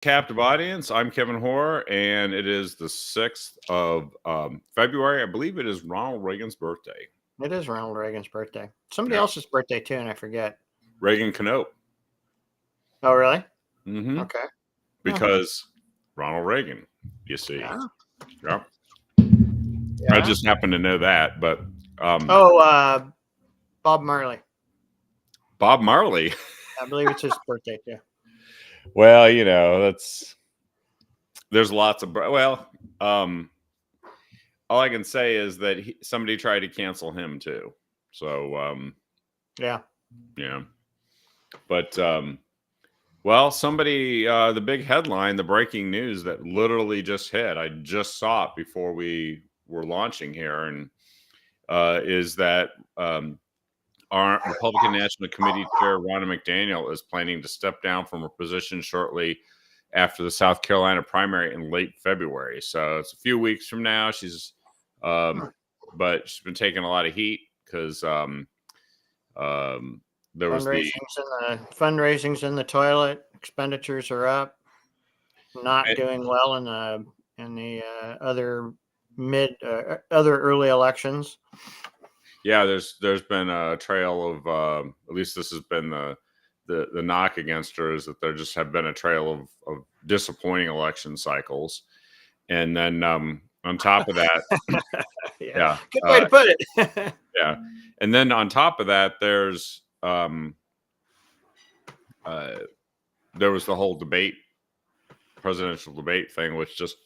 Captive audience, I'm Kevin Hoare, and it is the 6th of February. I believe it is Ronald Reagan's birthday. It is Ronald Reagan's birthday. Somebody Yeah. else's birthday too, and I forget. Reagan Canope. Oh, really? Mm-hmm. Okay. Because Ronald Reagan, you see. Yeah. Yeah. I Yeah. just happen to know that, but Bob Marley. Bob Marley. I believe it's his birthday too. Well, there's lots of all I can say is that somebody tried to cancel him too. So Yeah. But well, somebody, the big headline, the breaking news that literally just hit, I just saw it before we were launching here, and is that our Republican National Committee Chair, Ronna McDaniel, is planning to step down from her position shortly after the South Carolina primary in late February. So it's a few weeks from now. But she's been taking a lot of heat because there was fundraising's in the toilet. Expenditures are up. Not doing well in the other early elections. Yeah, there's been a trail of at least this has been the knock against her, is that there just have been a trail of disappointing election cycles, and then on top of that, yeah, good way to put it. Yeah, and then on top of that, there was the whole presidential debate thing, which just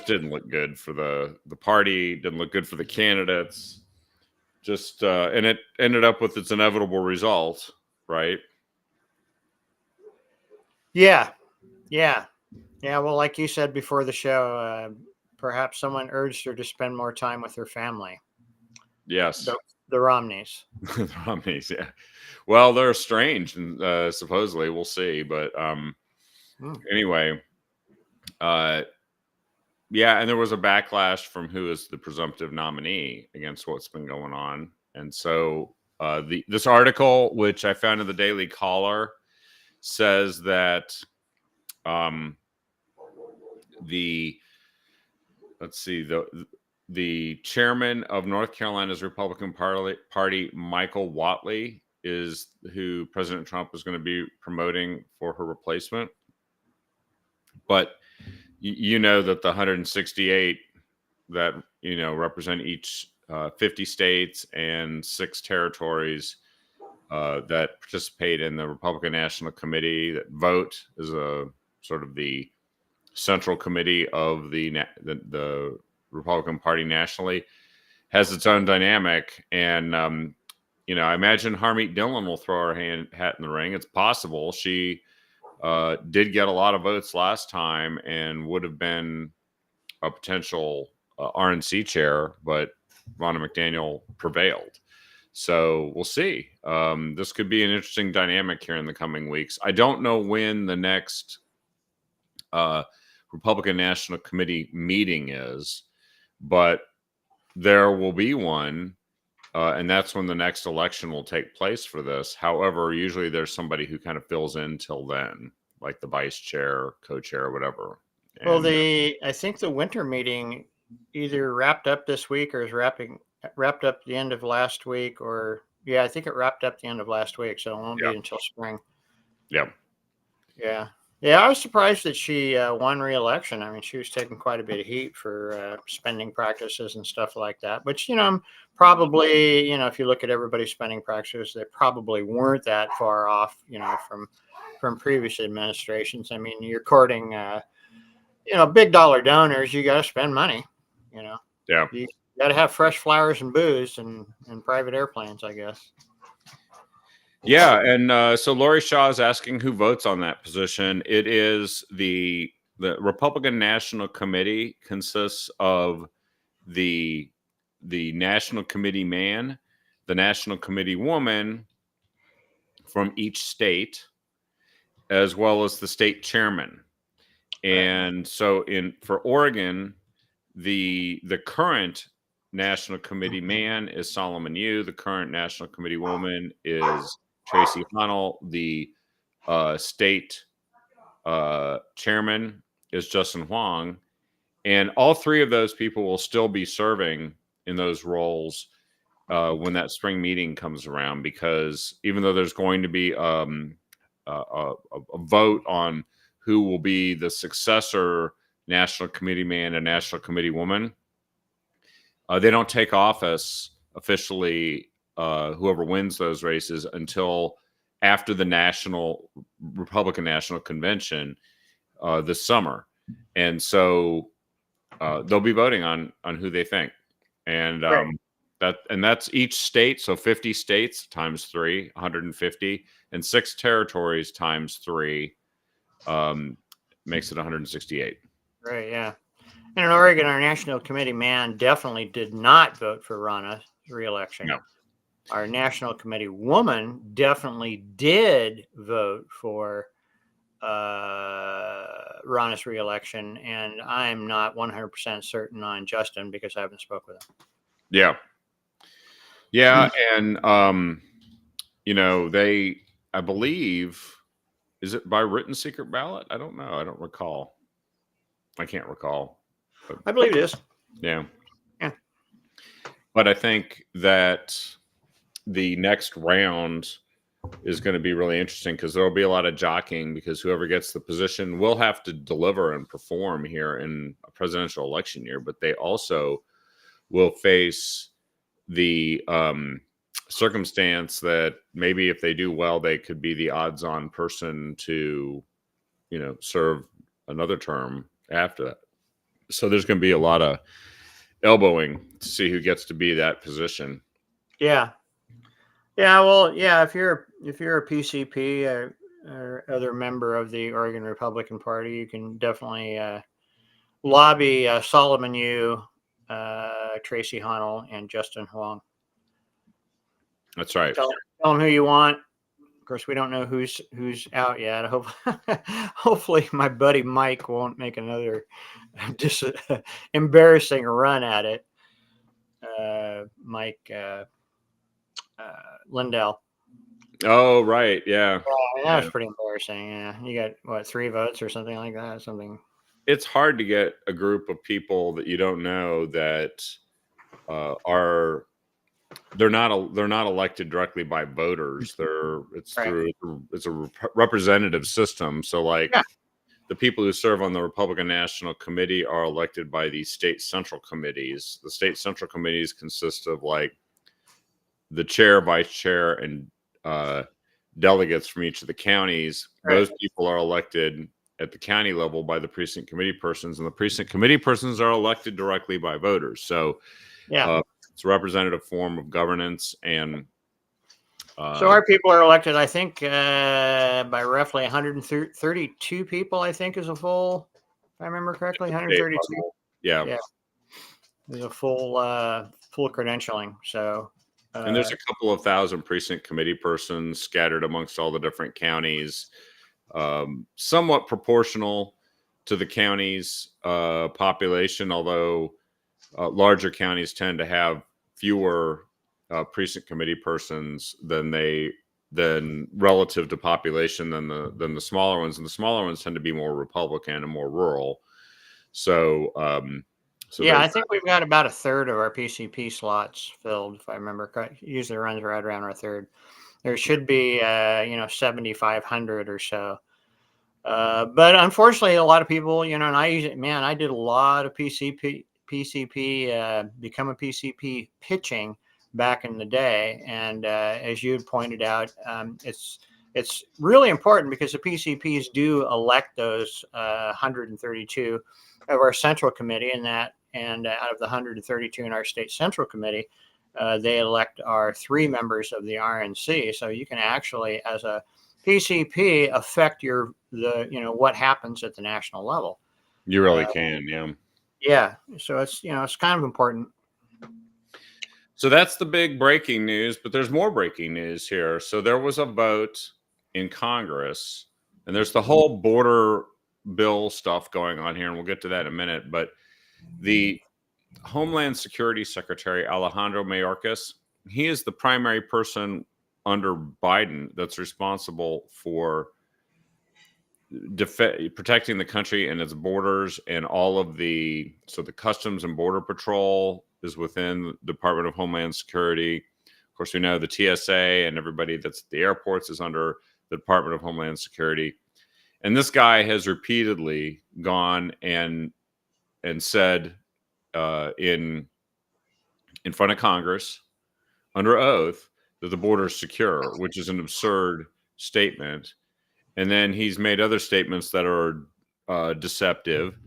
didn't look good for the party, didn't look good for the candidates. And it ended up with its inevitable result, right? Yeah. Well, like you said before the show, perhaps someone urged her to spend more time with her family. Yes, the Romneys. The Romneys, yeah. Well, they're estranged, and supposedly we'll see. But anyway, yeah, and there was a backlash from who is the presumptive nominee against what's been going on. And so this article, which I found in the Daily Caller, says that the chairman of North Carolina's Republican Party, Michael Whatley, is who President Trump is going to be promoting for her replacement. But you know that the 168 that represent each 50 states and 6 territories that participate in the Republican National Committee, that vote as a sort of the central committee of the Republican Party nationally, has its own dynamic. And I imagine Harmeet Dillon will throw her hat in the ring. It's possible. She did get a lot of votes last time and would have been a potential RNC chair, but Ronna McDaniel prevailed. So we'll see. This could be an interesting dynamic here in the coming weeks. I don't know when the next Republican National Committee meeting is, but there will be one, and that's when the next election will take place for this. However, usually there's somebody who kind of fills in till then, like the vice chair, co-chair, or whatever. Well, I think the winter meeting either wrapped up this week or is wrapped up the end of last week, or I think it wrapped up the end of last week, so it won't be until spring. Yeah. I was surprised that she won re-election. I mean, she was taking quite a bit of heat for spending practices and stuff like that. But probably if you look at everybody's spending practices, they probably weren't that far off, from previous administrations. I mean, you're courting big dollar donors. You got to spend money. Yeah. You got to have fresh flowers and booze and private airplanes, I guess. Yeah, and so Lori Shaw is asking who votes on that position. It is the Republican National Committee consists of the National Committee man, the National Committee woman from each state, as well as the state chairman. And so for Oregon, the current National Committee man is Solomon Yu. The current National Committee woman is Tracy Hunnell. The state chairman is Justin Huang. And all three of those people will still be serving in those roles when that spring meeting comes around, because even though there's going to be a vote on who will be the successor national committee man and national committee woman, they don't take office officially, whoever wins those races, until after the Republican National Convention this summer. And so they'll be voting on who they think. And that's each state. So 50 states times 3, 150, and 6 territories times 3 makes it 168. Right. Yeah. And in Oregon, our national committee man definitely did not vote for Rana's reelection. No. Our national committee woman definitely did vote for Rana's reelection, and I'm not 100% certain on Justin because I haven't spoke with him. Yeah. Yeah. And, I believe, is it by written secret ballot? I don't know. I don't recall. I can't recall. But, I believe it is. Yeah. Yeah. But I think that the next round is going to be really interesting, because there will be a lot of jockeying, because whoever gets the position will have to deliver and perform here in a presidential election year, but they also will face the circumstance that maybe if they do well, they could be the odds-on person to, serve another term after that. So there's going to be a lot of elbowing to see who gets to be that position. Yeah. Yeah. Well, yeah. If you're a PCP or other member of the Oregon Republican Party, you can definitely lobby Solomon Yu, Tracy Hunnell, and Justin Huang. That's right. Tell them who you want. Of course, we don't know who's out yet. Hopefully, my buddy Mike won't make another embarrassing run at it. Mike Lindell. Oh, right. Yeah. That was pretty embarrassing. Yeah. You got what, 3 votes or something like that? Something. It's hard to get a group of people that you don't know that they're not elected directly by voters. It's a representative system. So the people who serve on the Republican National Committee are elected by the state central committees. The state central committees consist of the chair, vice chair, and delegates from each of the counties. Right. Those people are elected at the county level by the precinct committee persons, and the precinct committee persons are elected directly by voters. So it's a representative form of governance. And so our people are elected, I think, by roughly 132 people, I think, is a full, if I remember correctly, 132. Yeah. There's a full credentialing. So, and there's a couple of thousand precinct committee persons scattered amongst all the different counties, somewhat proportional to the county's population, although larger counties tend to have fewer precinct committee persons than relative to population than the smaller ones, and the smaller ones tend to be more Republican and more rural. So I think we've got about a third of our PCP slots filled, if I remember correct. Usually runs right around our third. There should be 7,500 or so. But unfortunately, a lot of people, and I did a lot of PCP, become a PCP pitching back in the day. And as you had pointed out, it's really important because the PCPs do elect those 132 of our central committee, and out of the 132 in our state central committee, they elect our 3 members of the RNC. So you can actually, as a PCP, affect what happens at the national level. You really can, yeah. Yeah, so it's it's kind of important. So that's the big breaking news, but there's more breaking news here. So there was a vote in Congress, and there's the whole border bill stuff going on here, and we'll get to that in a minute. But the Homeland Security Secretary, Alejandro Mayorkas, he is the primary person under Biden that's responsible for protecting the country and its borders, and all of the Customs and Border Patrol is within the Department of Homeland Security. Of course, we know the TSA and everybody that's at the airports is under the Department of Homeland Security. And this guy has repeatedly gone and said in front of Congress under oath that the border is secure, which is an absurd statement. And then he's made other statements that are deceptive.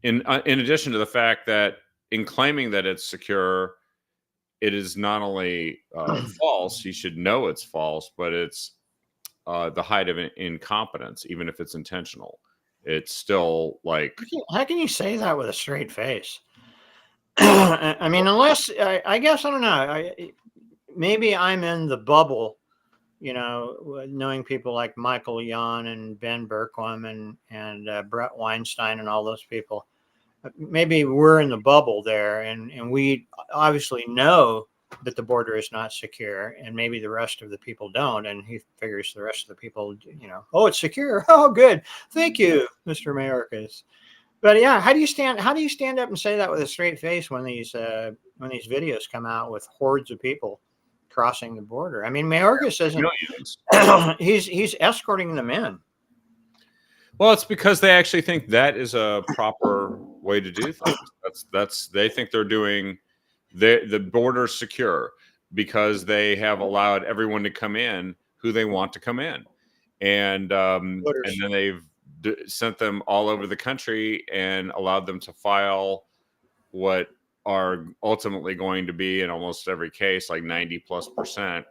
In addition to the fact that in claiming that it's secure, it is not only false, he should know it's false, but it's the height of incompetence, even if it's intentional. It's still like... How can you say that with a straight face? I mean, unless, I guess, I don't know. Maybe I'm in the bubble, you know, knowing people like Michael Yon and Ben Bergquam and Brett Weinstein and all those people. Maybe we're in the bubble there, and we obviously know that the border is not secure, and maybe the rest of the people don't. And he figures the rest of the people, you know, oh, it's secure. Oh, good. Thank you, Mr. Mayorkas. But yeah, how do you stand up and say that with a straight face when these videos come out with hordes of people crossing the border? I mean, Mayorkas isn't. he's escorting them in. Well, it's because they actually think that is a proper way to do things. They think they're doing the border secure because they have allowed everyone to come in who they want to come in, and then they've sent them all over the country and allowed them to file what are ultimately going to be, in almost every case, like 90+%,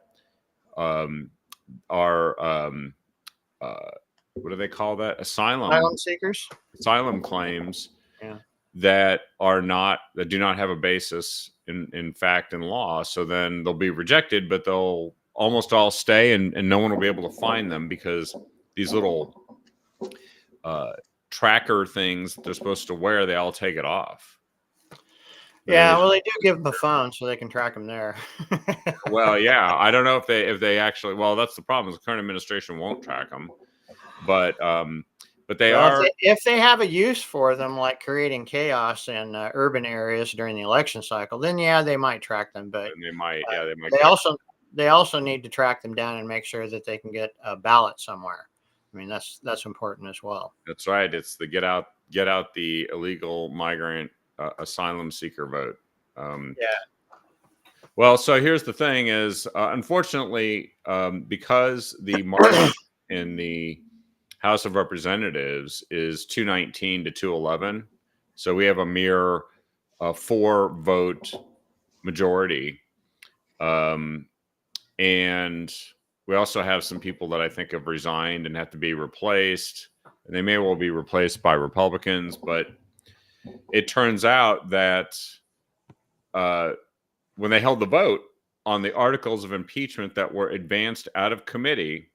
are what do they call that? Asylum seekers, asylum claims. Yeah. That do not have a basis in fact in law. So then they'll be rejected, but they'll almost all stay, and no one will be able to find them because these little tracker things that they're supposed to wear, they all take it off. Yeah, well, they do give them a phone so they can track them there. Well, yeah, I don't know if they actually. Well, that's the problem. The current administration won't track them, but they are. If they have a use for them, like creating chaos in urban areas during the election cycle, then yeah, they might track them. But they might. Yeah, they might. They also need to track them down and make sure that they can get a ballot somewhere. I mean, that's important as well. That's right. It's the get out the illegal migrant asylum seeker vote. Yeah. Well, so here's the thing: is unfortunately, because the margin in the House of Representatives is 219 to 211, so we have a mere 4-vote majority, and we also have some people that I think have resigned and have to be replaced, and they may well be replaced by Republicans. But it turns out that when they held the vote on the articles of impeachment that were advanced out of committee,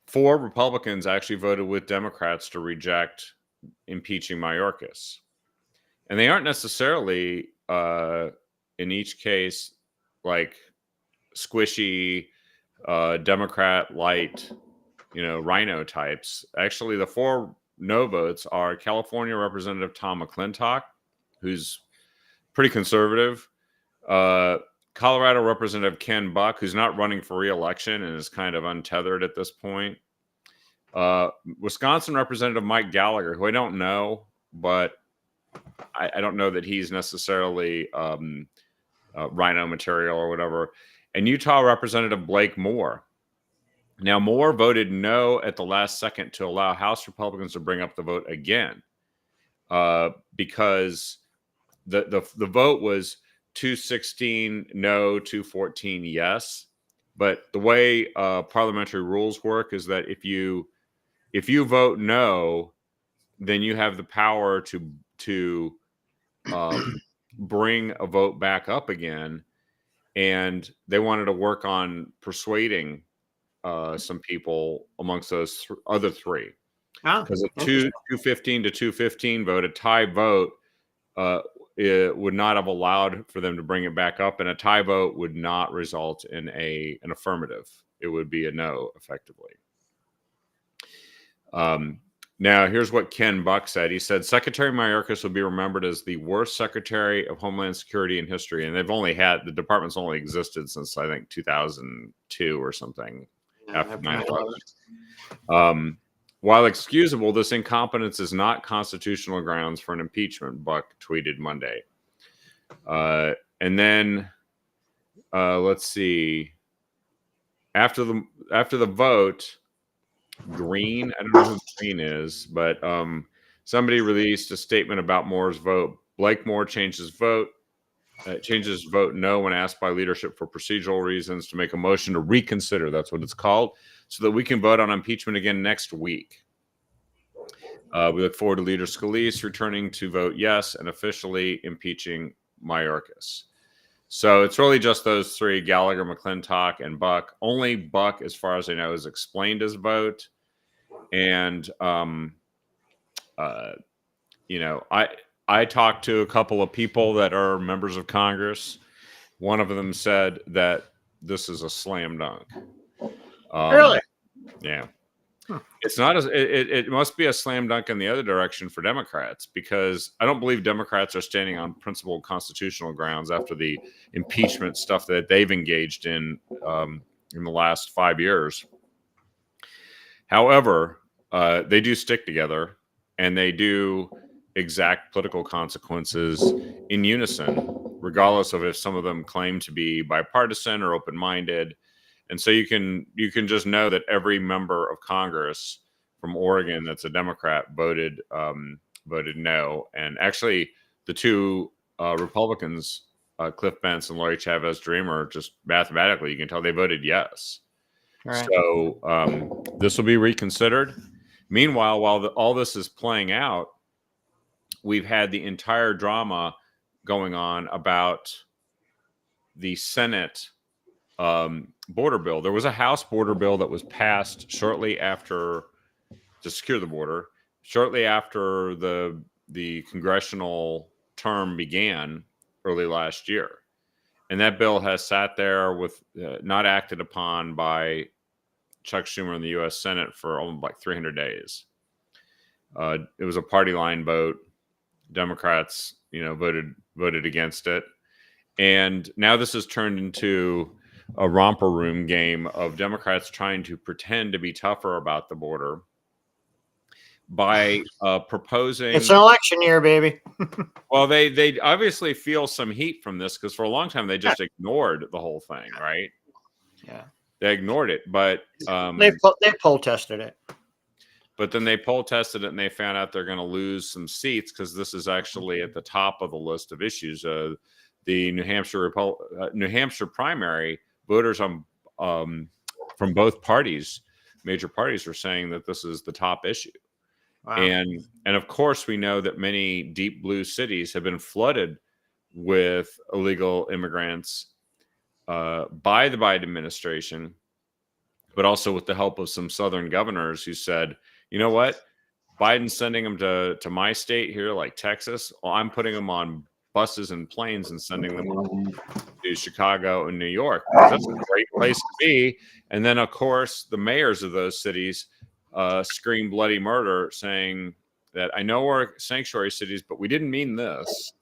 4 Republicans actually voted with Democrats to reject impeaching Mayorkas. And they aren't necessarily, in each case, like squishy, Democrat light, rhino types. Actually, the 4 no votes are California Representative Tom McClintock, who's pretty conservative, Colorado Representative Ken Buck, who's not running for re-election and is kind of untethered at this point, Wisconsin Representative Mike Gallagher, who I don't know, but I don't know that he's necessarily rhino material or whatever, and Utah Representative Blake Moore. Now, Moore voted no at the last second to allow House Republicans to bring up the vote again, because the vote was 216 no, 214 yes. But the way parliamentary rules work is that if you vote no, then you have the power to bring a vote back up again. And they wanted to work on persuading some people amongst those other 3. Because a 215 to 215 vote, a tie vote, it would not have allowed for them to bring it back up, and a tie vote would not result in an affirmative. It would be a no, effectively. Now, here's what Ken Buck said. He said, Secretary Mayorkas will be remembered as the worst Secretary of Homeland Security in history. And the department's only existed since, I think, 2002 or something, after 9/11. While excusable, this incompetence is not constitutional grounds for an impeachment, Buck tweeted Monday. And then, let's see. After the vote, Green, I don't know who Green is, but somebody released a statement about Moore's vote. Blake Moore changes his vote no when asked by leadership for procedural reasons to make a motion to reconsider. That's what it's called, so that we can vote on impeachment again next week. We look forward to Leader Scalise returning to vote yes and officially impeaching Mayorkas. So it's really just those three, Gallagher, McClintock, and Buck. Only Buck, as far as I know, has explained his vote. And, I talked to a couple of people that are members of Congress. One of them said that this is a slam dunk. Really? Yeah. It's not it must be a slam dunk in the other direction for Democrats, because I don't believe Democrats are standing on principled constitutional grounds after the impeachment stuff that they've engaged in the last 5 years. However, they do stick together, and they do exact political consequences in unison, regardless of if some of them claim to be bipartisan or open-minded. And so you can just know that every member of Congress from Oregon that's a Democrat voted no. And actually, the two Republicans, Cliff Bentz and Lori Chavez Dreamer, just mathematically, you can tell they voted yes. Right. So this will be reconsidered. Meanwhile, while all this is playing out, we've had the entire drama going on about the Senate border bill. There was a House border bill that was passed shortly after, to secure the border, shortly after the congressional term began early last year. And that bill has sat there with not acted upon by Chuck Schumer in the U.S. Senate for almost like 300 days. It was a party line vote. Democrats, voted against it. And now this has turned into a romper room game of Democrats trying to pretend to be tougher about the border by proposing. It's an election year, baby. Well, they obviously feel some heat from this, because for a long time they just ignored the whole thing, right? Yeah, they ignored it, but they poll tested it. But then they poll tested it, and they found out they're going to lose some seats, because this is actually at the top of the list of issues. The New Hampshire primary, voters from both parties, major parties, are saying that this is the top issue. Wow. And of course, we know that many deep blue cities have been flooded with illegal immigrants by the Biden administration, but also with the help of some Southern governors who said, you know what, Biden's sending them to my state here, like Texas. Well, I'm putting them on buses and planes and sending them to Chicago and New York, because that's a great place to be. And then, of course, the mayors of those cities scream bloody murder, saying that I know we're sanctuary cities, but we didn't mean this.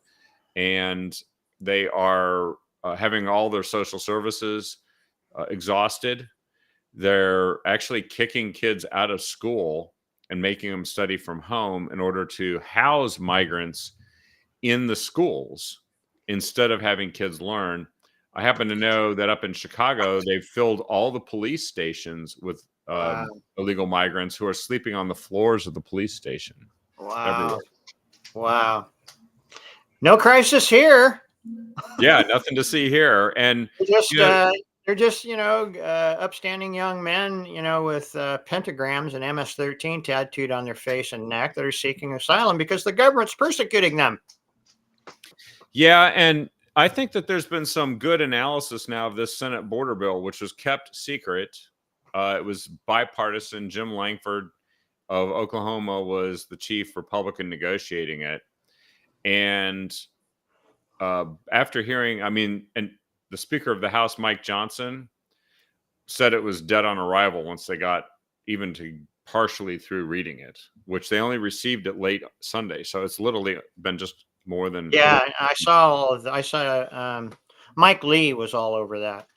And they are having all their social services exhausted. They're actually kicking kids out of school and making them study from home in order to house migrants in the schools instead of having kids learn. I happen to know that up in Chicago, they've filled all the police stations with illegal migrants who are sleeping on the floors of the police station. Wow. Everywhere. Wow. No crisis here. Yeah, nothing to see here. And they're just, upstanding young men, with pentagrams and MS-13 tattooed on their face and neck that are seeking asylum because the government's persecuting them. Yeah, and I think that there's been some good analysis now of this Senate border bill, which was kept secret. It was bipartisan. Jim Langford of Oklahoma was the chief Republican negotiating it. And after hearing, and the Speaker of the House, Mike Johnson, said it was dead on arrival once they got even to partially through reading it, which they only received it late Sunday. So it's literally been just more than Yeah, I saw Mike Lee was all over that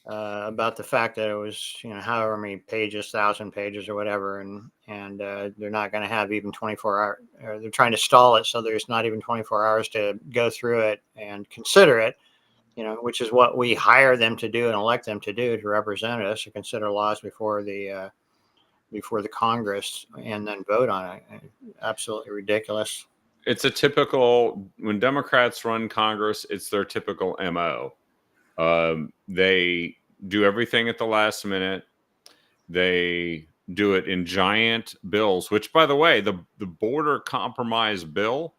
about the fact that it was, however many pages, 1,000 pages or whatever, and they're not going to have even 24 hours. Or they're trying to stall it so there's not even 24 hours to go through it and consider it. Which is what we hire them to do and elect them to do, to represent us, to consider laws before the Congress and then vote on it. Absolutely ridiculous. It's a typical, when Democrats run Congress, it's their typical MO. They do everything at the last minute. They do it in giant bills, which, by the way, the border compromise bill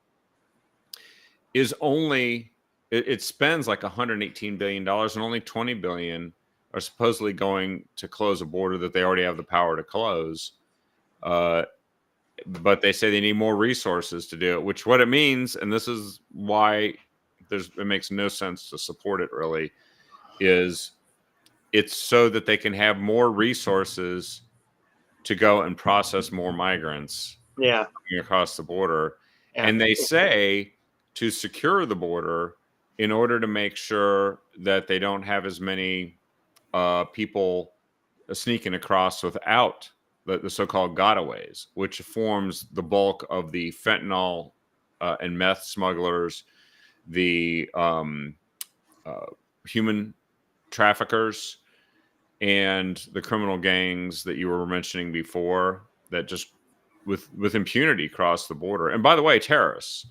is only, it spends like $118 billion, and only $20 billion are supposedly going to close a border that they already have the power to close. But they say they need more resources to do it, which what it means, and this is why it makes no sense to support it really, is it's so that they can have more resources to go and process more migrants across the border. Yeah. And they say to secure the border in order to make sure that they don't have as many people sneaking across without the so-called gotaways, which forms the bulk of the fentanyl and meth smugglers, the human traffickers, and the criminal gangs that you were mentioning before that just with impunity cross the border. And by the way, terrorists,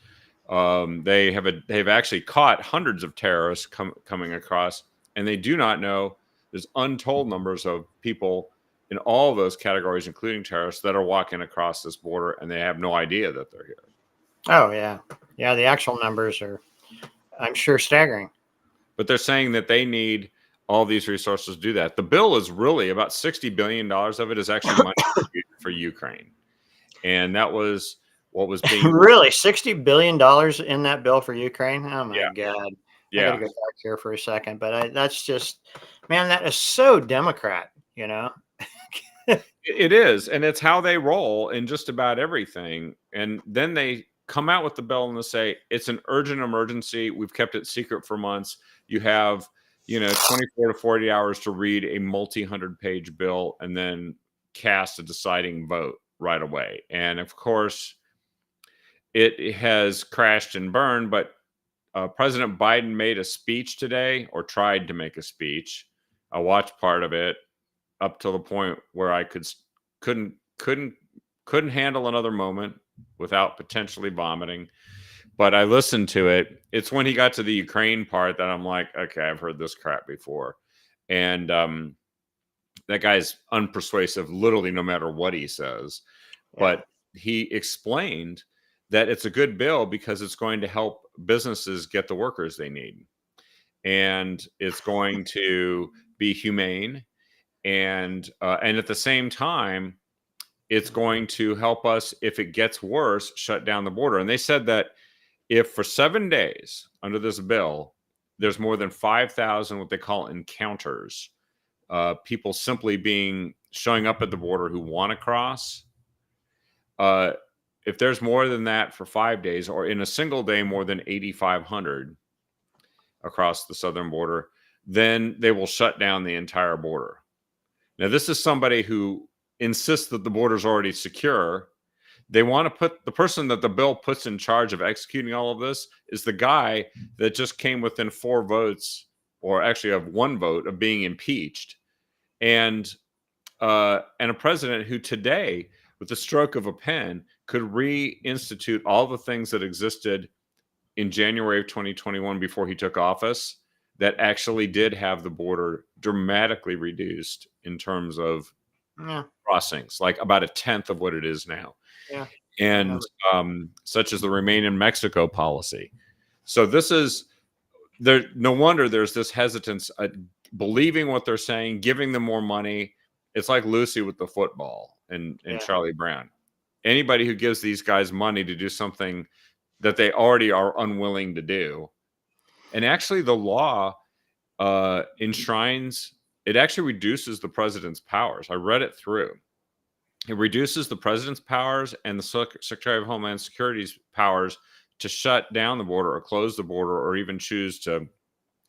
they've actually caught hundreds of terrorists coming across, and they do not know. There's untold numbers of people in all those categories, including terrorists, that are walking across this border, and they have no idea that they're here. Oh, yeah. Yeah, the actual numbers are, I'm sure, staggering. But they're saying that they need all these resources to do that. The bill is really about $60 billion of it is actually money for Ukraine. And that was what was being... Really? $60 billion in that bill for Ukraine? Oh, my God. Yeah. I got to go back here for a second. But that's just, man, that is so Democrat, It is, and it's how they roll in just about everything. And then they come out with the bill and they say it's an urgent emergency. We've kept it secret for months. You have, 24 to 40 hours to read a multi-100-page bill and then cast a deciding vote right away. And of course, it has crashed and burned. But President Biden made a speech today, or tried to make a speech. I watched part of it up to the point where I couldn't handle another moment without potentially vomiting. But I listened to it. It's when he got to the Ukraine part that I'm like, okay, I've heard this crap before. And that guy's unpersuasive, literally, no matter what he says. Yeah. But he explained that it's a good bill because it's going to help businesses get the workers they need. And it's going to be humane. And at the same time, it's going to help us, if it gets worse, shut down the border. And they said that if for 7 days under this bill, there's more than 5,000 what they call encounters, people simply showing up at the border who want to cross. If there's more than that for 5 days, or in a single day more than 8,500 across the southern border, then they will shut down the entire border. Now, this is somebody who insists that the border is already secure. They want to put the person that the bill puts in charge of executing all of this is the guy that just came within 4 votes, or actually of 1 vote, of being impeached, and a president who today, with the stroke of a pen, could reinstitute all the things that existed in January of 2021 before he took office, that actually did have the border dramatically reduced in terms of crossings, like about 1/10 of what it is now. Yeah. And such as the Remain in Mexico policy. So this is there. No wonder there's this hesitance at believing what they're saying, giving them more money. It's like Lucy with the football and Charlie Brown. Anybody who gives these guys money to do something that they already are unwilling to do. And actually the law enshrines, it actually reduces the president's powers. I read it through. It reduces the president's powers and the Secretary of Homeland Security's powers to shut down the border or close the border or even choose to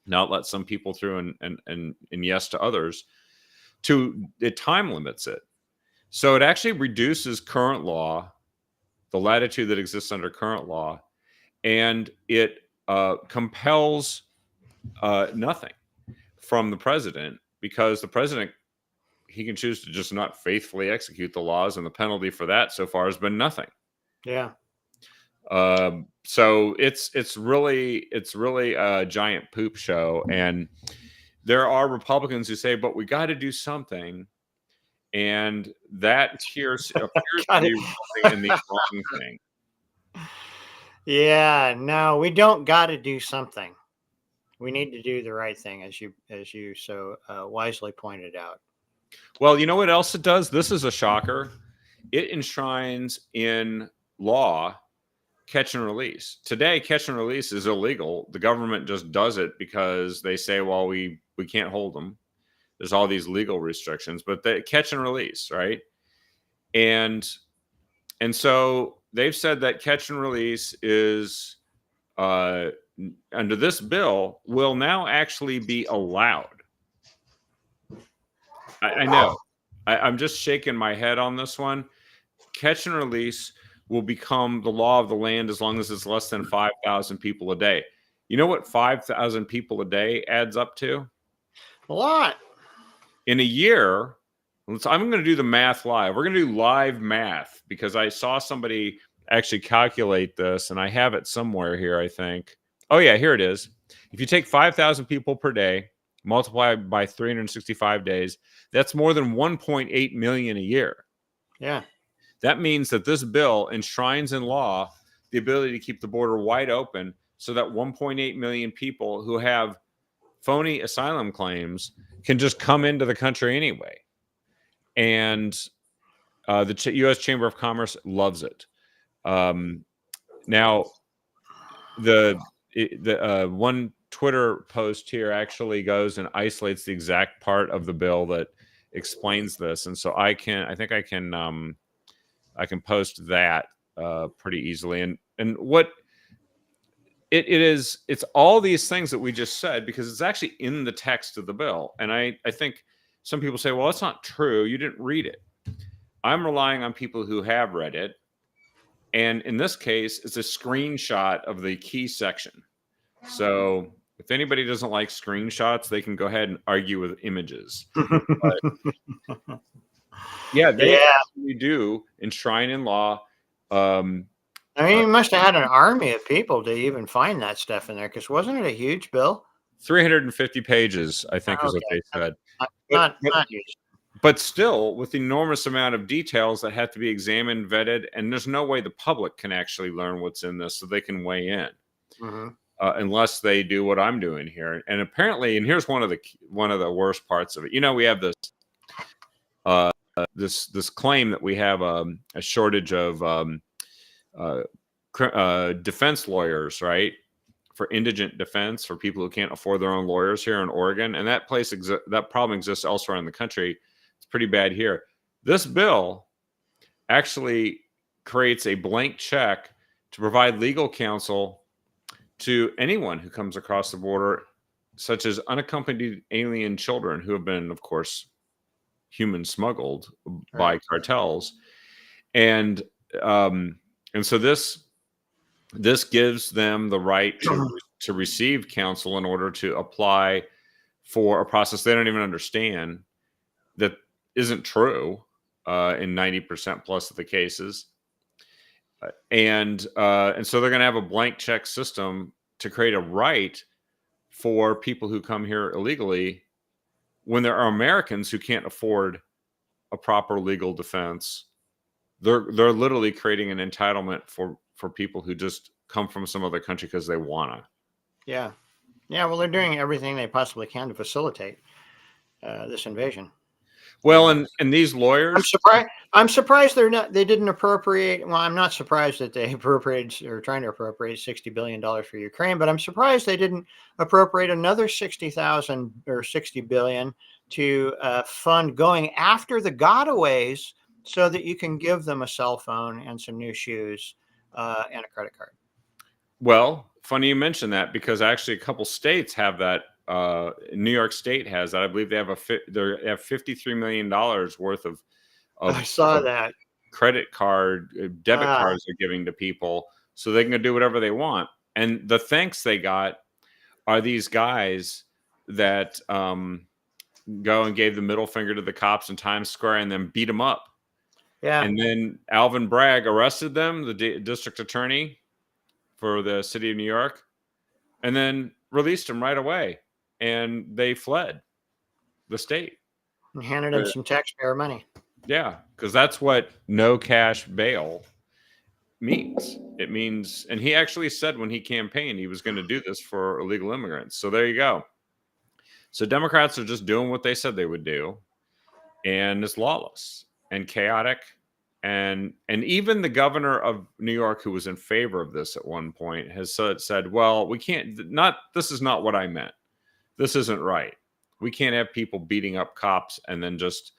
not let some people through and yes to others. It time limits it. So it actually reduces current law, the latitude that exists under current law, and it compels nothing from the president, because the president, he can choose to just not faithfully execute the laws, and the penalty for that so far has been nothing. Yeah. So it's really a giant poop show, and there are Republicans who say, "But we got to do something," and that appears to be in the wrong thing. Yeah, no, we don't got to do something. We need to do the right thing, as you so wisely pointed out. Well, you know what else it does? This is a shocker. It enshrines in law catch and release. Today, catch and release is illegal. The government just does it because they say, well, we can't hold them. There's all these legal restrictions, but they catch and release, right? And so they've said that catch and release is under this bill will now actually be allowed. I know. I'm just shaking my head on this one. Catch and release will become the law of the land as long as it's less than 5,000 people a day. You know what 5,000 people a day adds up to? A lot. In a year, I'm going to do the math live. We're going to do live math because I saw somebody actually calculate this, and I have it somewhere here, I think. Oh, yeah, here it is. If you take 5,000 people per day, multiply by 365 days, that's more than 1.8 million a year. Yeah. That means that this bill enshrines in law the ability to keep the border wide open so that 1.8 million people who have phony asylum claims can just come into the country anyway. And the U.S. Chamber of Commerce loves it. Now, the one Twitter post here actually goes and isolates the exact part of the bill that explains this, and so I think I can post that pretty easily. And what it is, it's all these things that we just said because it's actually in the text of the bill. And I think some people say, well, that's not true. You didn't read it. I'm relying on people who have read it. And in this case, it's a screenshot of the key section. So if anybody doesn't like screenshots, they can go ahead and argue with images. Yeah, they actually do enshrine in law. I mean, you must have had an army of people to even find that stuff in there, because wasn't it a huge bill? 350 pages, I think, is what they said. Not huge. But still, with the enormous amount of details that have to be examined, vetted, and there's no way the public can actually learn what's in this so they can weigh in. Mm-hmm. Unless they do what I'm doing here. And apparently, and here's one of the worst parts of it. You know, we have this this claim that we have a shortage of defense lawyers, right? For indigent defense, for people who can't afford their own lawyers here in Oregon. And that that problem exists elsewhere in the country. It's pretty bad here. This bill actually creates a blank check to provide legal counsel to anyone who comes across the border, such as unaccompanied alien children who have been, of course, human smuggled by cartels. And so this gives them the right to receive counsel in order to apply for a process they don't even understand, that isn't true in 90% plus of the cases. And so they're going to have a blank check system to create a right for people who come here illegally when there are Americans who can't afford a proper legal defense. They're literally creating an entitlement for people who just come from some other country because they want to. Yeah. Well, they're doing everything they possibly can to facilitate this invasion. Well, and these lawyers, I'm surprised they didn't appropriate. Well, I'm not surprised that they appropriated or trying to appropriate $60 billion for Ukraine, but I'm surprised they didn't appropriate another 60,000 or $60 billion to fund going after the gotaways so that you can give them a cell phone and some new shoes and a credit card. Well, funny you mentioned that because actually a couple states have that. New York State has that. I believe they have they have $53 million worth I of saw that. credit card, debit Ah, cards they're giving to people so they can go do whatever they want. And the thanks they got are these guys that go and gave the middle finger to the cops in Times Square and then beat them up. yeah. And then Alvin Bragg arrested them, the district attorney for the city of New York, and then released them right away. And they fled the state. And handed him some taxpayer money. Yeah, because that's what no cash bail means. It means, and he actually said when he campaigned he was going to do this for illegal immigrants. So there you go. So Democrats are just doing what they said they would do, and it's lawless and chaotic. And even the governor of New York, who was in favor of this at one point, has said, well, we can't, not, this is not what I meant. This isn't right. We can't have people beating up cops and then just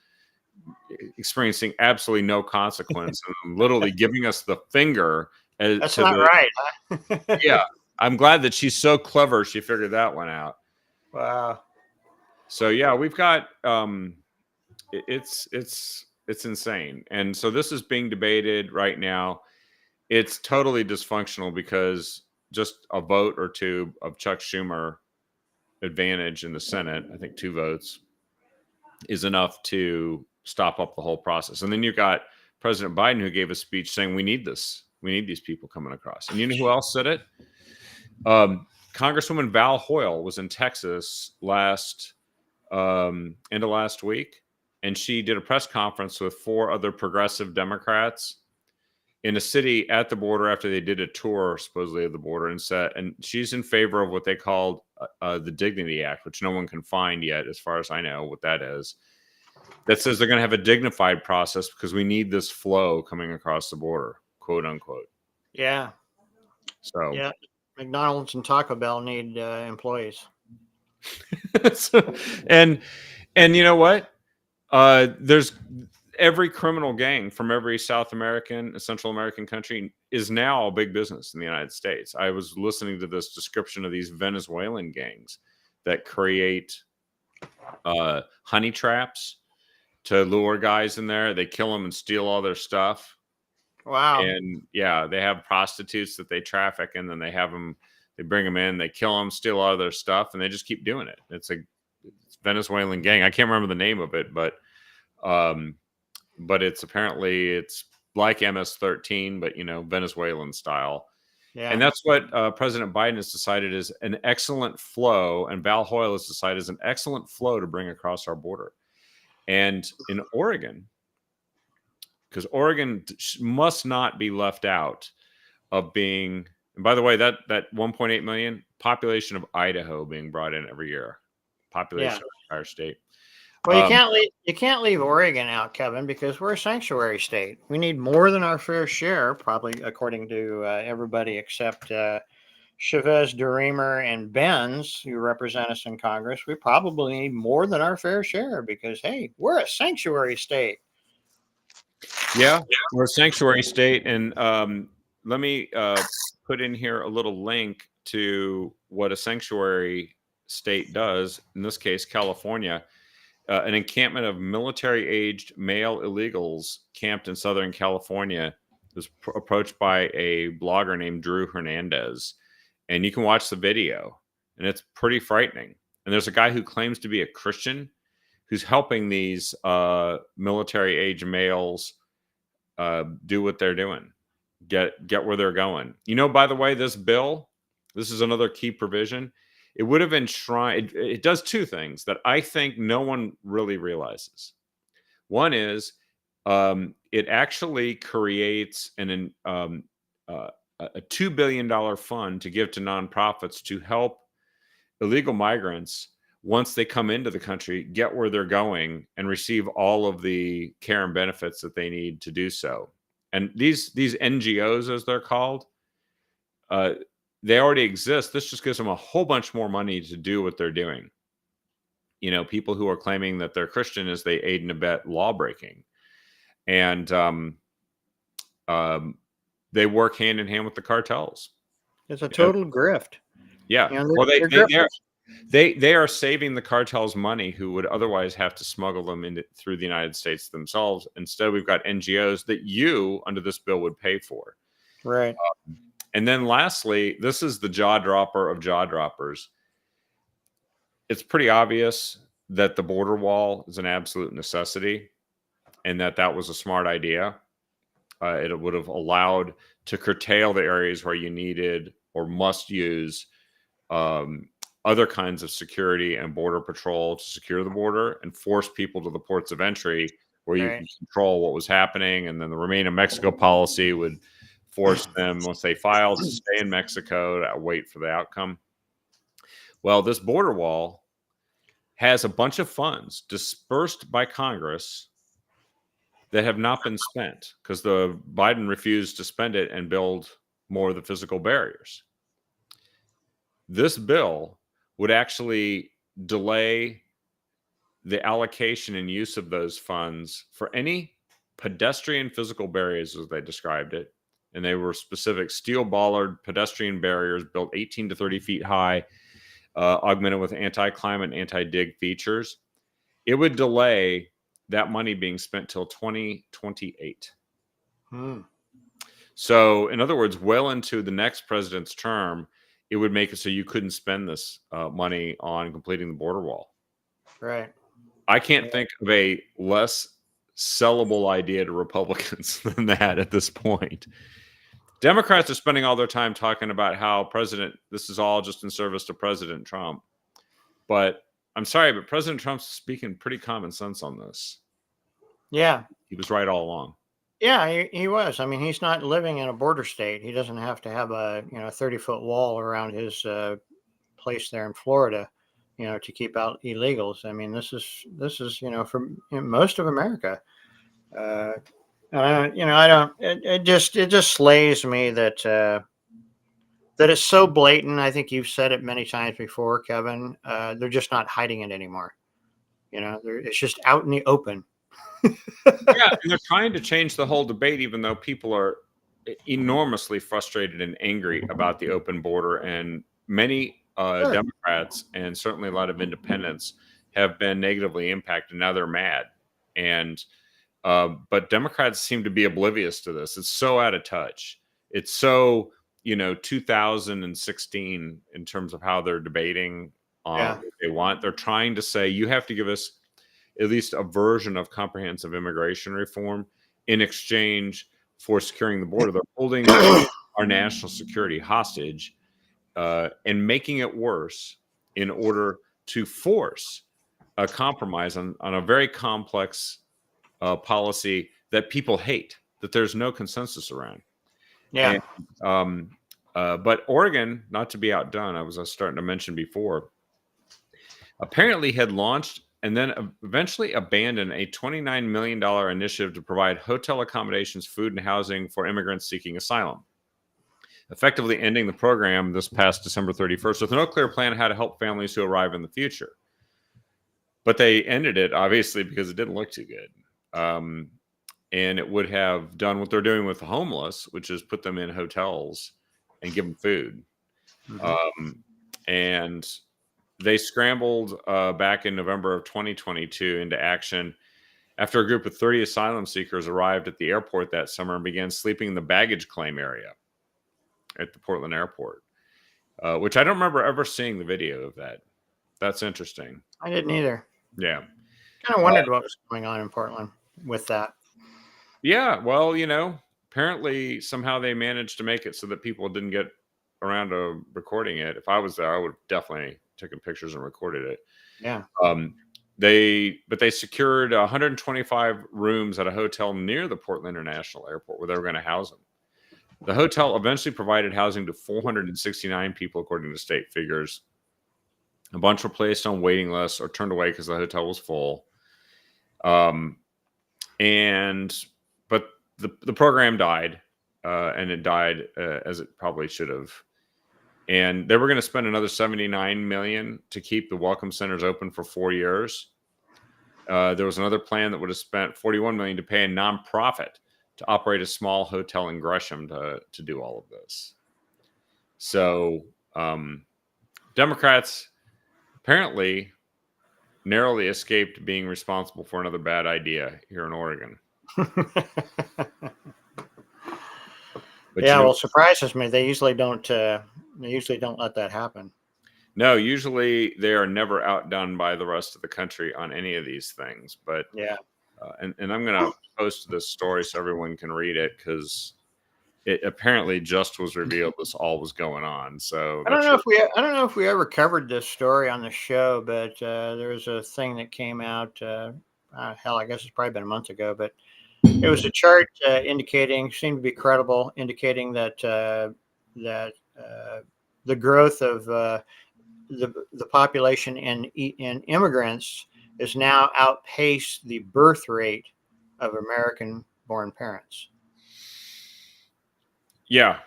experiencing absolutely no consequence and literally giving us the finger. That's not right. Huh? Yeah. I'm glad that she's so clever. She figured that one out. Wow. So yeah, we've got, it's insane. And so this is being debated right now. It's totally dysfunctional because just a vote or two of Chuck Schumer advantage in the Senate, I think 2 votes, is enough to stop up the whole process. And then you've got President Biden, who gave a speech saying, we need this. We need these people coming across. And you know who else said it? Congresswoman Val Hoyle was in Texas end of last week. And she did a press conference with 4 other progressive Democrats in a city at the border after they did a tour, supposedly, of the border, and she's in favor of what they called the Dignity Act, which no one can find yet, as far as I know, what that is. That says they're going to have a dignified process because we need this flow coming across the border, quote unquote. Yeah. So yeah, McDonald's and Taco Bell need employees. and you know what? There's every criminal gang from every South American, Central American country is now a big business in the United States. I was listening to this description of these Venezuelan gangs that create honey traps to lure guys in there. They kill them and steal all their stuff. Wow. And yeah, they have prostitutes that they traffic, and then they bring them in, they kill them, steal all their stuff, and they just keep doing it. It's Venezuelan gang. I can't remember the name of it, but it's like MS-13, but Venezuelan style. Yeah. And that's what President Biden has decided is an excellent flow, and Val Hoyle has decided is an excellent flow to bring across our border. And in Oregon, because Oregon must not be left out of being, and by the way, that 1.8 million population of Idaho being brought in every year, population of the entire state. Well, you can't leave Oregon out, Kevin, because we're a sanctuary state. We need more than our fair share, probably according to everybody except Chavez, DeRemer, and Benz, who represent us in Congress. We probably need more than our fair share because, hey, we're a sanctuary state. Yeah, we're a sanctuary state. And let me put in here a little link to what a sanctuary state does. In this case, California. An encampment of military-aged male illegals camped in Southern California was approached by a blogger named Drew Hernandez. And you can watch the video, and it's pretty frightening. And there's a guy who claims to be a Christian who's helping these military-age males do what they're doing, get where they're going. By the way, this bill, this is another key provision. It would have enshrined, it does 2 things that I think no one really realizes. One is it actually creates a $2 billion fund to give to nonprofits to help illegal migrants, once they come into the country, get where they're going and receive all of the care and benefits that they need to do so. And these NGOs, as they're called, they already exist. This just gives them a whole bunch more money to do what they're doing. People who are claiming that they're Christian as they aid and abet law breaking. and they work hand in hand with the cartels. It's a total grift. Yeah. You know, Well, they're grifters. they are saving the cartels money who would otherwise have to smuggle them through the United States themselves. Instead, we've got NGOs that you, under this bill, would pay for. Right. And then lastly, this is the jaw dropper of jaw droppers. It's pretty obvious that the border wall is an absolute necessity and that was a smart idea. It would have allowed to curtail the areas where you needed or must use other kinds of security and border patrol to secure the border and force people to the ports of entry where you can control what was happening. And then the Remain in Mexico policy would force them, once they filed, to stay in Mexico to wait for the outcome. Well, this border wall has a bunch of funds dispersed by Congress that have not been spent because the Biden refused to spend it and build more of the physical barriers. This bill would actually delay the allocation and use of those funds for any pedestrian physical barriers, as they described it. And they were specific steel bollard pedestrian barriers built 18 to 30 feet high, augmented with anti-climate and anti-dig features. It would delay that money being spent till 2028. So, in other words, well into the next president's term, it would make it so you couldn't spend this money on completing the border wall. Right. I can't think of a less sellable idea to Republicans than that at this point. Democrats are spending all their time talking about how this is all just in service to President Trump. But I'm sorry, but President Trump's speaking pretty common sense on this. Yeah. He was right all along. Yeah, he was. I mean, he's not living in a border state. He doesn't have to have a 30-foot wall around his place there in Florida, to keep out illegals. I mean, this is for most of America. It just slays me that it's so blatant. I think you've said it many times before, Kevin. They're just not hiding it anymore. It's just out in the open. Yeah, and they're trying to change the whole debate, even though people are enormously frustrated and angry about the open border. And many Democrats and certainly a lot of independents have been negatively impacted. Now they're mad. And but Democrats seem to be oblivious to this. It's so out of touch. It's so 2016 in terms of how they're debating what they want. They're trying to say, you have to give us at least a version of comprehensive immigration reform in exchange for securing the border. They're holding our national security hostage and making it worse in order to force a compromise on a very complex policy that people hate, that there's no consensus around. Yeah. And, but Oregon, not to be outdone, I was starting to mention before, apparently had launched and then eventually abandoned a $29 million initiative to provide hotel accommodations, food, and housing for immigrants seeking asylum, effectively ending the program this past December 31st with no clear plan on how to help families who arrive in the future. But they ended it, obviously, because it didn't look too good. And it would have done what they're doing with the homeless, which is put them in hotels and give them food. And they scrambled back in November of 2022 into action after a group of 30 asylum seekers arrived at the airport that summer and began sleeping in the baggage claim area at the Portland airport, which I don't remember ever seeing the video of that. That's interesting. I didn't either. Yeah. Kind of wondered what was going on in Portland with that. Yeah. Well, apparently somehow they managed to make it so that people didn't get around to recording it. If I was there, I would have definitely taken pictures and recorded it. Yeah. They secured 125 rooms at a hotel near the Portland International Airport where they were going to house them. The hotel eventually provided housing to 469 people, according to state figures. A bunch were placed on waiting lists or turned away because the hotel was full. But the program died, and it died as it probably should have. And they were going to spend another $79 million to keep the welcome centers open for 4 years. There was another plan that would have spent $41 million to pay a nonprofit to operate a small hotel in Gresham to do all of this. So Democrats apparently narrowly escaped being responsible for another bad idea here in Oregon. But yeah, well, surprises me. They usually don't. They usually don't let that happen. No, usually they are never outdone by the rest of the country on any of these things. But yeah, and I'm going to post this story so everyone can read it, because it apparently just was revealed this all was going on. So I don't know if we ever covered this story on the show, but there was a thing that came out. Hell, I guess it's probably been a month ago, but it was a chart seemed to be credible, indicating that the growth of the population in immigrants is now outpaced the birth rate of American-born parents. Yeah,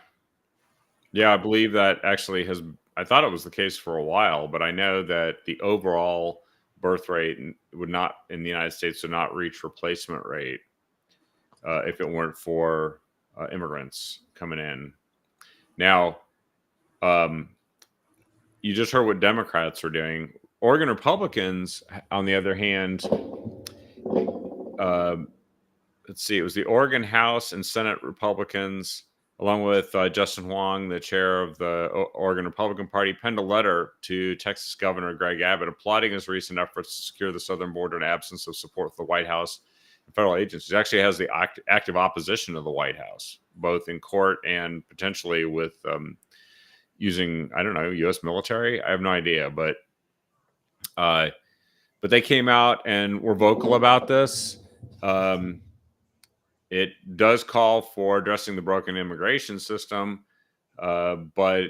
I believe that actually has. I thought it was the case for a while, but I know that the overall birth rate would not in the United States would not reach replacement rate if it weren't for immigrants coming in. Now, you just heard what Democrats are doing. Oregon Republicans, on the other hand, let's see, it was the Oregon House and Senate Republicans, along with Justin Huang, the chair of the Oregon Republican Party, penned a letter to Texas Governor Greg Abbott applauding his recent efforts to secure the southern border in absence of support from the White House and federal agencies. He actually has the active opposition of the White House, both in court and potentially with using, I don't know, U.S. military. I have no idea, but they came out and were vocal about this. It does call for addressing the broken immigration system, but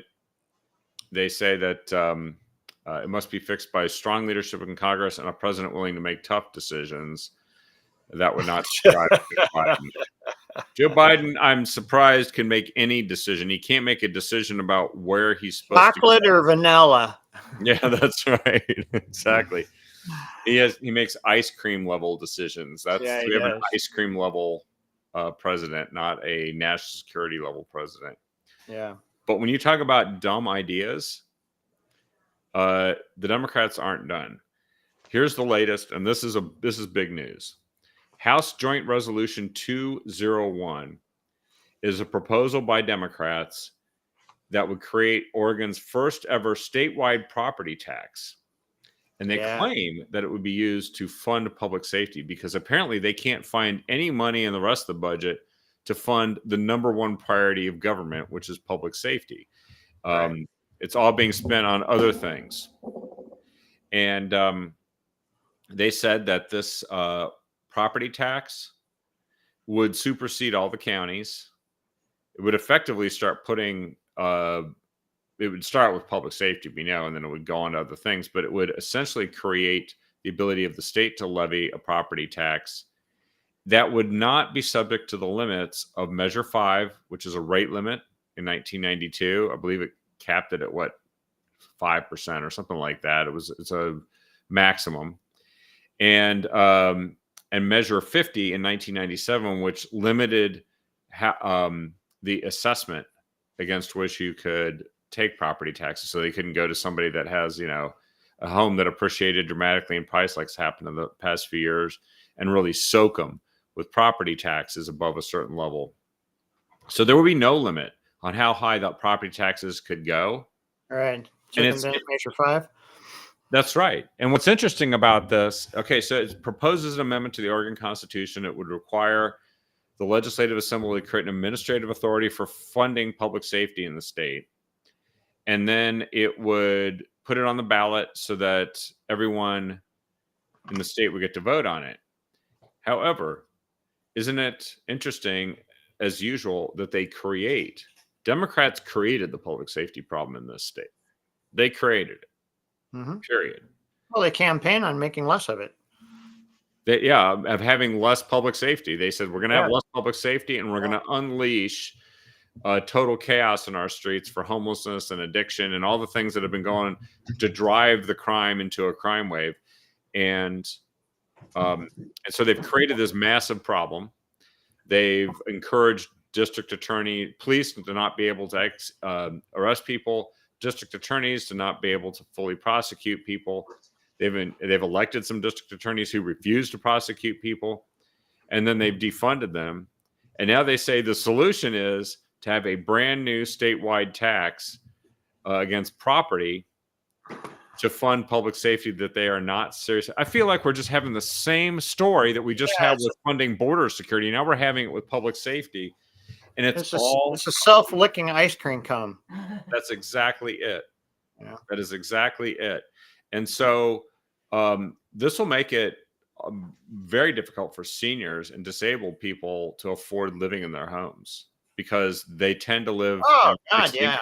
they say that it must be fixed by strong leadership in Congress and a president willing to make tough decisions. That would not surprise Joe Biden. Joe Biden, I'm surprised, can make any decision. He can't make a decision about where he's supposed chocolate to go. or vanilla. Yeah, that's right. Exactly. He makes ice cream level decisions. We have an ice cream level president, not a national security level president. Yeah. But when you talk about dumb ideas, the Democrats aren't done. Here's the latest, and this is big news. House Joint Resolution 201 is a proposal by Democrats that would create Oregon's first ever statewide property tax. And they claim that it would be used to fund public safety, because apparently they can't find any money in the rest of the budget to fund the number one priority of government, which is public safety. Right. It's all being spent on other things. And they said that this property tax would supersede all the counties. It would effectively start putting it would start with public safety, we know, and then it would go on to other things, but it would essentially create the ability of the state to levy a property tax that would not be subject to the limits of Measure 5, which is a rate limit in 1992. I believe it capped it at 5% or something like that. It's a maximum. And Measure 50 in 1997, which limited the assessment against which you could take property taxes, so they couldn't go to somebody that has, a home that appreciated dramatically in price, like's happened in the past few years, and really soak them with property taxes above a certain level. So there would be no limit on how high that property taxes could go. All right. And it's Measure 5. That's right. And what's interesting about this, okay, so it proposes an amendment to the Oregon Constitution. It would require the Legislative Assembly to create an administrative authority for funding public safety in the state. And then it would put it on the ballot so that everyone in the state would get to vote on it. However, isn't it interesting, as usual, that Democrats created the public safety problem in this state. They created it, period. Well, they campaign on making less of it. Of having less public safety. They said, we're going to have less public safety, and we're going to unleash total chaos in our streets for homelessness and addiction and all the things that have been going to drive the crime into a crime wave. And And so they've created this massive problem. They've encouraged police to not be able to arrest people, district attorneys to not be able to fully prosecute people. They've elected some district attorneys who refuse to prosecute people, and then they've defunded them. And now they say the solution is to have a brand new statewide tax against property to fund public safety that they are not serious. I feel like we're just having the same story that we just had with funding border security. Now we're having it with public safety. And it's a self-licking ice cream cone. That's exactly it. Yeah. That is exactly it. And so this will make it very difficult for seniors and disabled people to afford living in their homes because they tend to live. Oh God, yeah.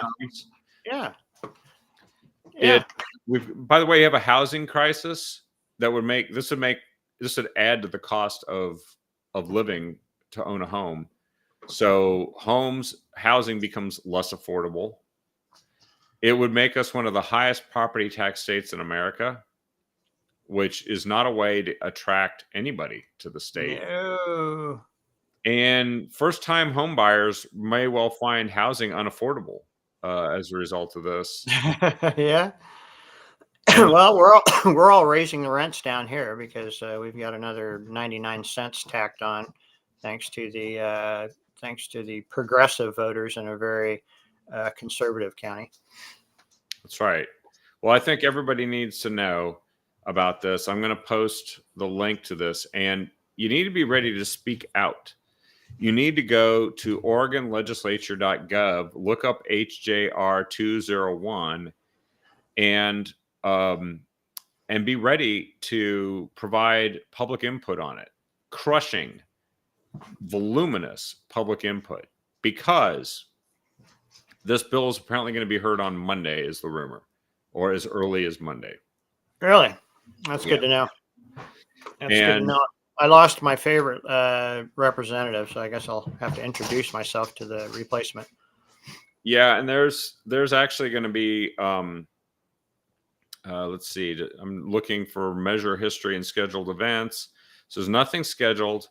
Yeah. By the way, you have a housing crisis that would add to the cost of living to own a home. So housing becomes less affordable. It would make us one of the highest property tax states in America, which is not a way to attract anybody to the state. No. And first-time home buyers may well find housing unaffordable as a result of this. Yeah. Well, we're all raising the rents down here because we've got another 99 cents tacked on, thanks to the progressive voters in a very conservative county. That's right. Well, I think everybody needs to know about this. I'm going to post the link to this, and you need to be ready to speak out. You need to go to OregonLegislature.gov, look up HJR 201, and be ready to provide public input on it. Crushing, voluminous public input, because this bill is apparently going to be heard on Monday, is the rumor, or as early as Monday. Really? That's good to know. That's good to know. I lost my favorite representative, so I guess I'll have to introduce myself to the replacement. Yeah, and there's actually going to be let's see. I'm looking for measure history and scheduled events. So there's nothing scheduled.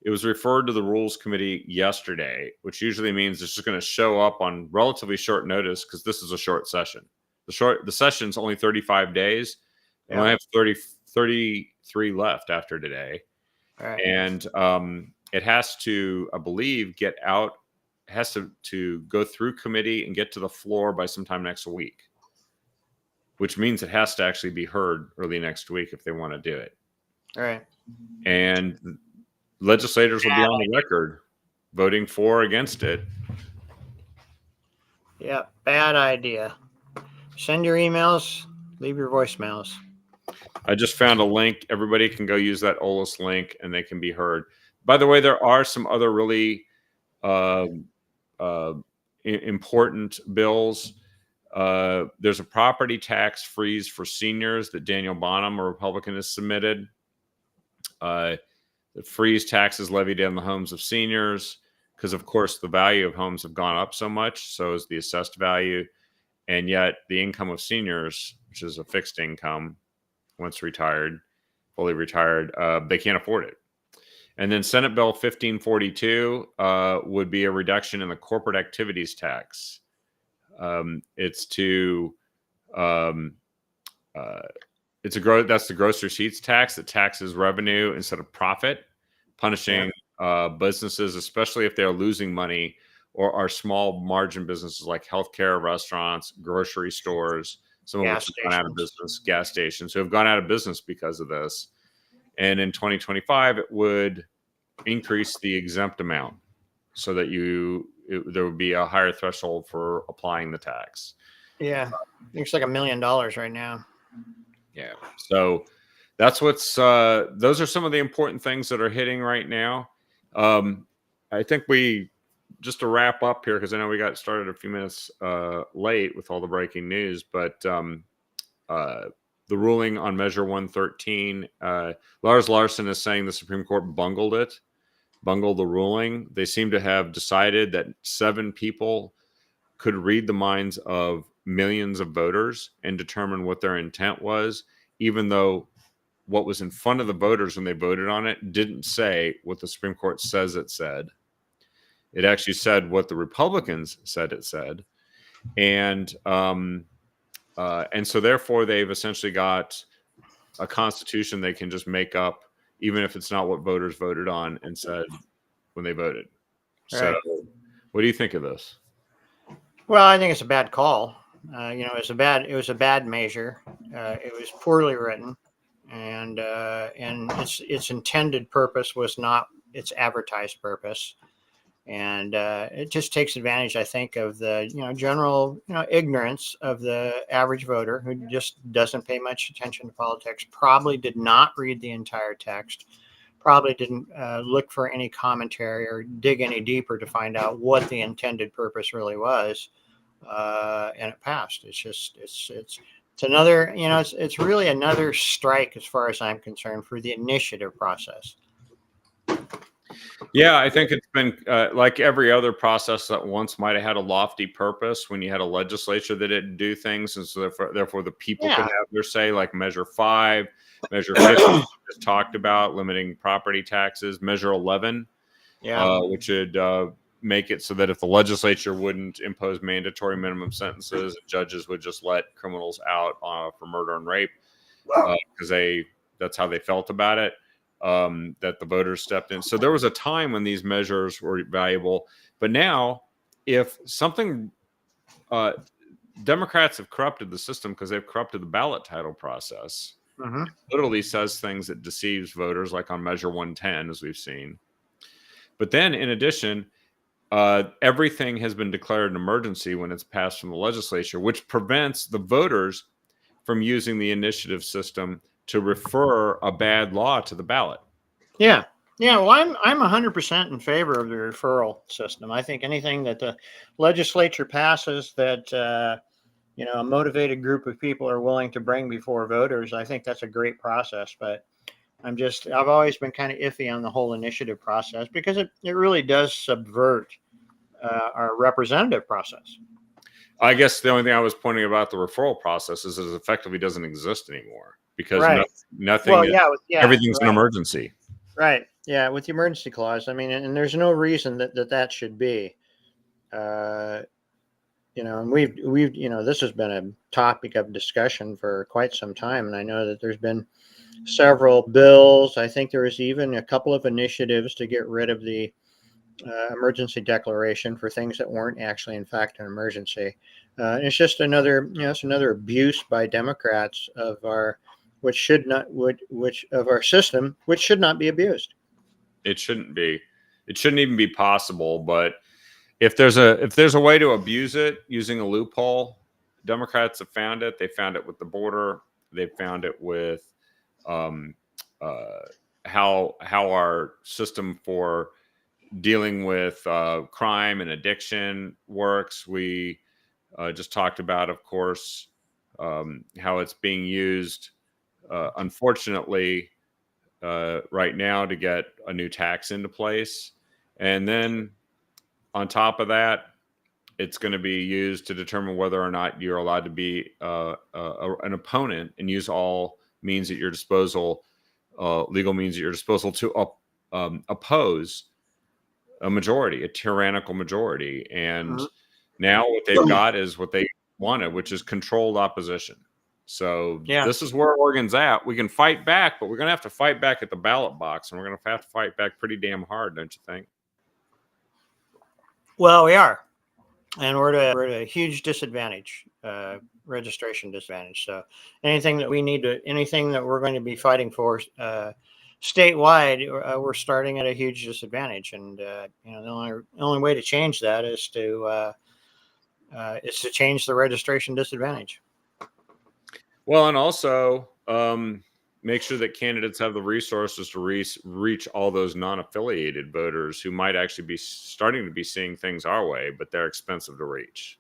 It was referred to the Rules Committee yesterday, which usually means it's just going to show up on relatively short notice because this is a short session. The session's only 35 days. Yeah. And I have 33 left after today. All right. And it has to, I believe, get out. It has to go through committee and get to the floor by sometime next week, which means it has to actually be heard early next week if they want to do it. All right. And legislators will be on the record voting for or against it. Yeah, bad idea. Send your emails, leave your voicemails. I just found a link. Everybody can go use that OLS link and they can be heard. By the way, there are some other really important bills. There's a property tax freeze for seniors that Daniel Bonham, a Republican, has submitted. The freeze taxes levied on the homes of seniors because, of course, the value of homes have gone up so much. So is the assessed value. And yet the income of seniors, which is a fixed income, once fully retired, they can't afford it. And then Senate Bill 1542 would be a reduction in the corporate activities tax. It's that's the gross receipts tax that taxes revenue instead of profit, punishing businesses, especially if they're losing money or are small margin businesses like healthcare, restaurants, grocery stores. Some of which have gone out of business, gas stations who have gone out of business because of this. And in 2025, it would increase the exempt amount so that there would be a higher threshold for applying the tax. Yeah, it's like $1 million right now. Yeah. So that's those are some of the important things that are hitting right now. I think just to wrap up here, because I know we got started a few minutes late with all the breaking news, but the ruling on Measure 113, Lars Larson is saying the Supreme Court bungled the ruling. They seem to have decided that 7 people could read the minds of millions of voters and determine what their intent was, even though what was in front of the voters when they voted on it didn't say what the Supreme Court says it said. It actually said what the Republicans said it said, and so therefore they've essentially got a constitution they can just make up, even if it's not what voters voted on and said when they voted. So, Right. what do you think of this? Well, I think it's a bad call. It was a bad measure. It was poorly written, and its intended purpose was not its advertised purpose, and it just takes advantage, I think, of the general ignorance of the average voter who just doesn't pay much attention to politics. Probably did not read the entire text. Probably didn't look for any commentary or dig any deeper to find out what the intended purpose really was. And it passed. It's another, it's really another strike, as far as I'm concerned, for the initiative process. Yeah, I think it's been like every other process that once might have had a lofty purpose when you had a legislature that didn't do things, and so therefore the people could have their say, like Measure 5, Measure 50 just talked about limiting property taxes, Measure 11, which would make it so that if the legislature wouldn't impose mandatory minimum sentences, judges would just let criminals out for murder and rape because that's how they felt about it. That the voters stepped in. So there was a time when these measures were valuable, but now if something Democrats have corrupted the system because they've corrupted the ballot title process. Mm-hmm. Literally says things that deceives voters, like on Measure 110, as we've seen. But then in addition, everything has been declared an emergency when it's passed from the legislature, which prevents the voters from using the initiative system to refer a bad law to the ballot. Yeah. Well, I'm 100% in favor of the referral system. I think anything that the legislature passes that a motivated group of people are willing to bring before voters, I think that's a great process. But I've always been kind of iffy on the whole initiative process because it really does subvert our representative process. I guess the only thing I was pointing about the referral process is it effectively doesn't exist anymore because nothing. Well, everything's an emergency. Right. Yeah. With the emergency clause, I mean, and there's no reason that should be. And we've this has been a topic of discussion for quite some time, and I know that there's been several bills. I think there was even a couple of initiatives to get rid of the emergency declaration for things that weren't actually, in fact, an emergency. And it's just another abuse by Democrats of our system, which should not be abused. It shouldn't be. It shouldn't even be possible. But if there's a way to abuse it using a loophole, Democrats have found it. They found it with the border. They found it with how our system for dealing with crime and addiction works. We just talked about, of course, how it's being used, unfortunately, right now to get a new tax into place. And then on top of that, it's going to be used to determine whether or not you're allowed to be an opponent and use all means at your disposal, legal means at your disposal to oppose a tyrannical majority. And now what they've got is what they wanted, which is controlled opposition. So this is where Oregon's at. We can fight back, but we're going to have to fight back at the ballot box, and we're going to have to fight back pretty damn hard, don't you think? Well, we are. And we're at a huge disadvantage, registration disadvantage. So anything that we're going to be fighting for statewide, we're starting at a huge disadvantage. And the only way to change that is to change the registration disadvantage. Well, and also make sure that candidates have the resources to reach all those non-affiliated voters who might actually be starting to be seeing things our way, but they're expensive to reach.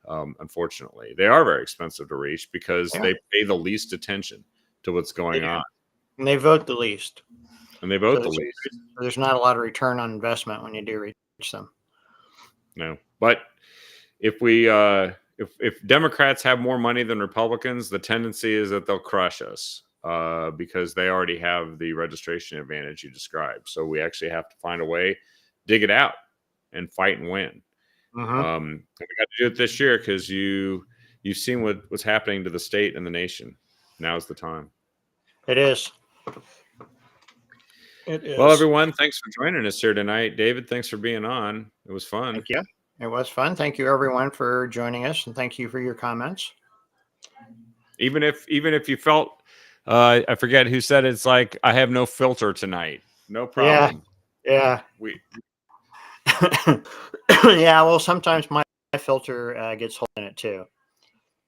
Unfortunately, they are very expensive to reach because they pay the least attention to what's going on. And they vote the least. Least. There's not a lot of return on investment when you do reach them. No, but if Democrats have more money than Republicans, the tendency is that they'll crush us. because they already have the registration advantage you described. So we actually have to find a way, dig it out, and fight and win. Mhm. And we got to do it this year because you've seen what's happening to the state and the nation. Now's the time. It is. It is. Well, everyone, thanks for joining us here tonight. David, thanks for being on. It was fun. Thank you. It was fun. Thank you, everyone, for joining us, and thank you for your comments. Even if you felt, I forget who said it's like, I have no filter tonight. No problem. Yeah. We Yeah. Well, sometimes my filter gets holes in it too.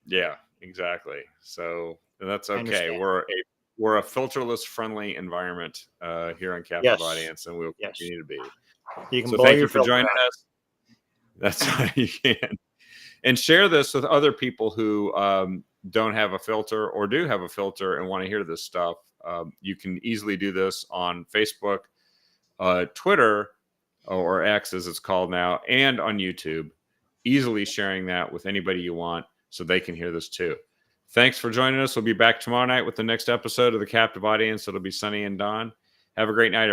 Yeah, exactly. So that's I okay. understand. We're a filterless, friendly environment here on Captive Yes. Audience, and we'll Yes. continue to be. You can So blow thank your you for filter joining out. us. That's how you can. And share this with other people who don't have a filter or do have a filter and want to hear this stuff. You can easily do this on Facebook, Twitter, or X as it's called now, and on YouTube. Easily sharing that with anybody you want so they can hear this too. Thanks for joining us. We'll be back tomorrow night with the next episode of the Captive Audience. It'll be Sunny and Dawn. Have a great night,